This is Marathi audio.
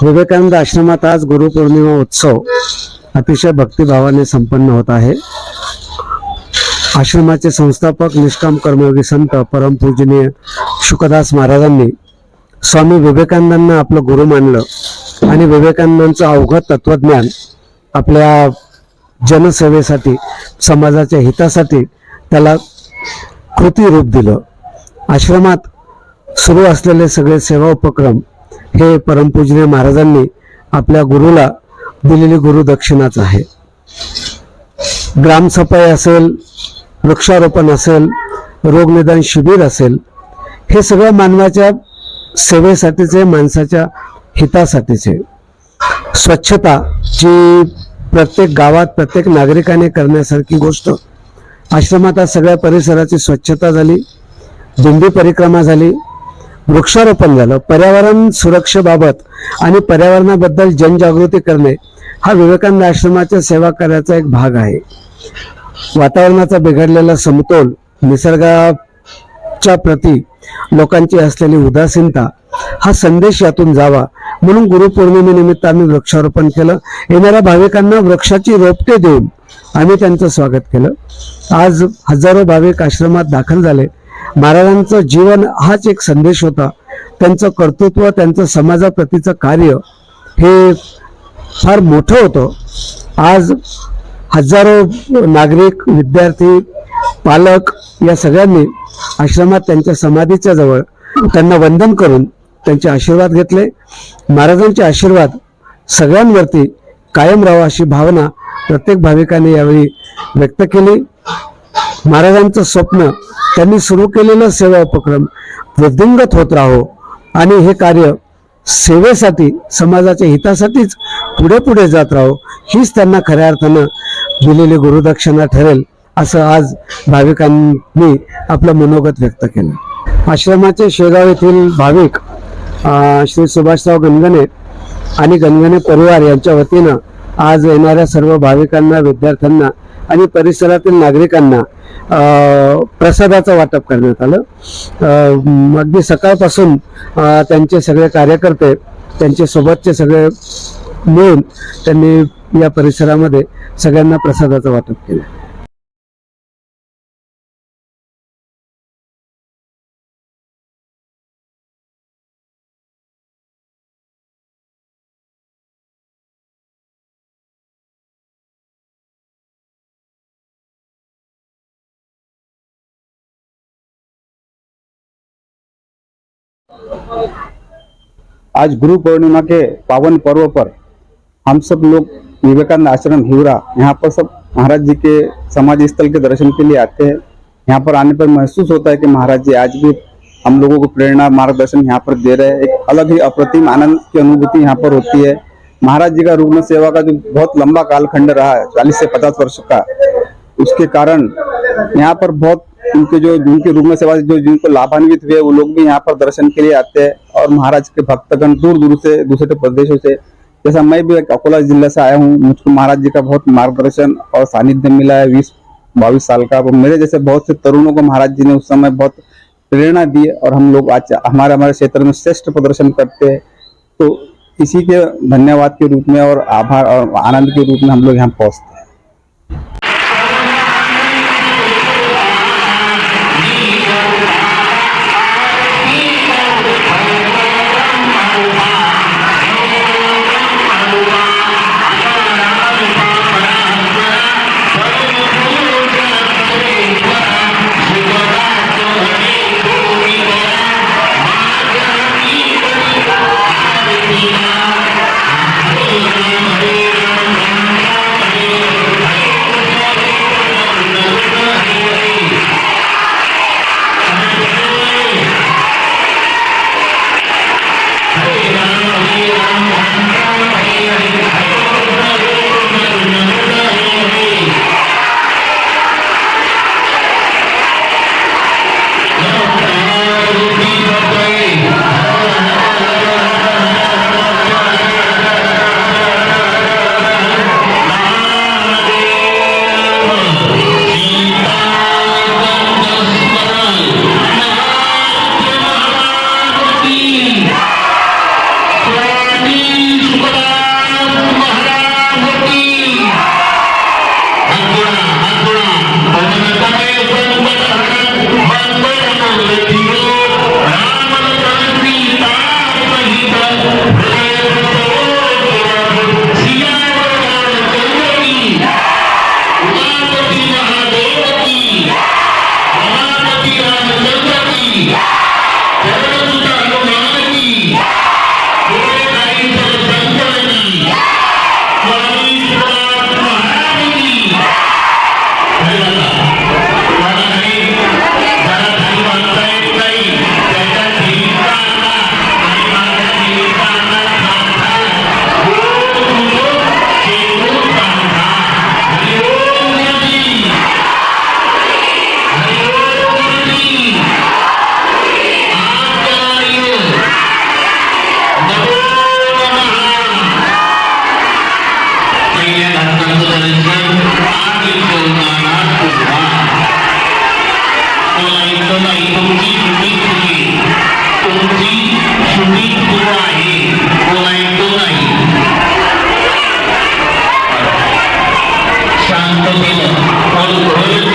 विवेकानंद आश्रमात आज गुरुपौर्णिमा उत्सव अतिशय भक्तिभावाने संपन्न होत आहे। आश्रमाचे संस्थापक निष्काम कर्मयोगी संत परमपूजनीय शुकदास महाराजांनी स्वामी विवेकानंदांना आपलं गुरु मानलं आणि विवेकानंदांचं अवघड तत्वज्ञान आपल्या जनसेवेसाठी, समाजाच्या हितासाठी त्याला कृती रूप दिलं। आश्रमात सुरू असलेले सगळे सेवा उपक्रम हे परमपूजनीय महाराजांनी आपल्या गुरुला दिलेली गुरुदक्षिणाच आहे। ग्रामसफाई असेल, वृक्षारोपण असेल, रोगनिदान शिबिर असेल, हे सगळं मानवाच्या सेवेसाठीचे, माणसाच्या हितासाठीचे। स्वच्छता जी प्रत्येक गावात प्रत्येक नागरिकाने करण्यासारखी गोष्ट, आश्रमात आज सगळ्या परिसराची स्वच्छता झाली, दिंडी परिक्रमा झाली, वृक्षारोपण झालं। पर्यावरण सुरक्षेबाबत आणि पर्यावरणाबद्दल जनजागृती करणे हा विवेकानंद आश्रमाच्या सेवा कार्याचा एक भाग आहे। वातावरणाचा बिघडलेला समतोल, निसर्गाच्या प्रती लोकांची असलेली उदासीनता हा संदेश यातून जावा म्हणून गुरुपौर्णिमेनिमित्त आम्ही वृक्षारोपण केलं। येणाऱ्या भाविकांना वृक्षाची रोपटे देऊन आम्ही त्यांचं स्वागत केलं। आज हजारो भाविक आश्रमात दाखल झाले। महाराजांचं जीवन हाच एक संदेश होता। त्यांचं कर्तृत्व, त्यांचं समाजाप्रतीचं कार्य हे फार मोठं होतं। आज हजारो नागरिक, विद्यार्थी, पालक या सगळ्यांनी आश्रमात त्यांच्या समाधीच्या जवळ त्यांना वंदन करून त्यांचे आशीर्वाद घेतले। महाराजांचे आशीर्वाद सगळ्यांवरती कायम राहावा अशी भावना प्रत्येक भाविकाने यावेळी व्यक्त केली। महाराजांचं स्वप्न, त्यांनी सुरू केलेलं सेवा उपक्रम वृद्धिंगत होत राहो आणि हे कार्य सेवेसाठी, समाजाच्या हितासाठीच पुढे पुढे जात राहो, हीच त्यांना खऱ्या अर्थानं दिलेली गुरुदक्षिणा ठरेल असं आज भाविकांनी आपलं मनोगत व्यक्त केलं। आश्रमाचे शेगाव येथील भाविक श्री सुभाषराव गणगणे आणि गणगणे परिवार यांच्या वतीनं आज येणाऱ्या सर्व भाविकांना, विद्यार्थ्यांना आणि परिसरातील नागरिकांना प्रसादाचं वाटप करण्यात आलं। अगदी सकाळपासून त्यांचे सगळे कार्यकर्ते, त्यांचे सोबतचे सगळे मिळून त्यांनी या परिसरामध्ये सगळ्यांना प्रसादाचं वाटप केलं। आज गुरु पूर्णिमा के पावन पर्व पर हम सब लोग विवेकानंद आश्रम हिवरा यहाँ पर सब महाराज जी के समाधि स्थल के दर्शन के लिए आते हैं। यहाँ पर आने पर महसूस होता है कि महाराज जी आज भी हम लोगों को प्रेरणा, मार्गदर्शन यहाँ पर दे रहे हैं। एक अलग ही अप्रतिम आनंद की अनुभूति यहाँ पर होती है। महाराज जी का रुग्ण सेवा का जो बहुत लंबा कालखंड रहा है, 40 से 50 वर्ष का, उसके कारण यहाँ पर बहुत उनके जो जिनकी रुग्ण सेवा जो जिनको लाभान्वित हुए वो लोग भी यहाँ पर दर्शन के लिए आते हैं। और महाराज के भक्तगण दूर दूर से, दूसरे प्रदेशों से, जैसा मैं भी अकोला जिले से आया हूँ, मुझको महाराज जी का बहुत मार्गदर्शन और सानिध्य मिला है। 20-22 साल का मेरे जैसे बहुत से तरुणों को महाराज जी ने उस समय बहुत प्रेरणा दी और हम लोग आज हमारे क्षेत्र में श्रेष्ठ प्रदर्शन करते हैं। तो इसी के धन्यवाद के रूप में और आभार और आनंद के रूप में हम लोग यहाँ पहुँचते हैं। बोलायचं नाही, तुमची शूटिंग सुरू आहे, बोलायचं नाही. शांततेनं हळूहळू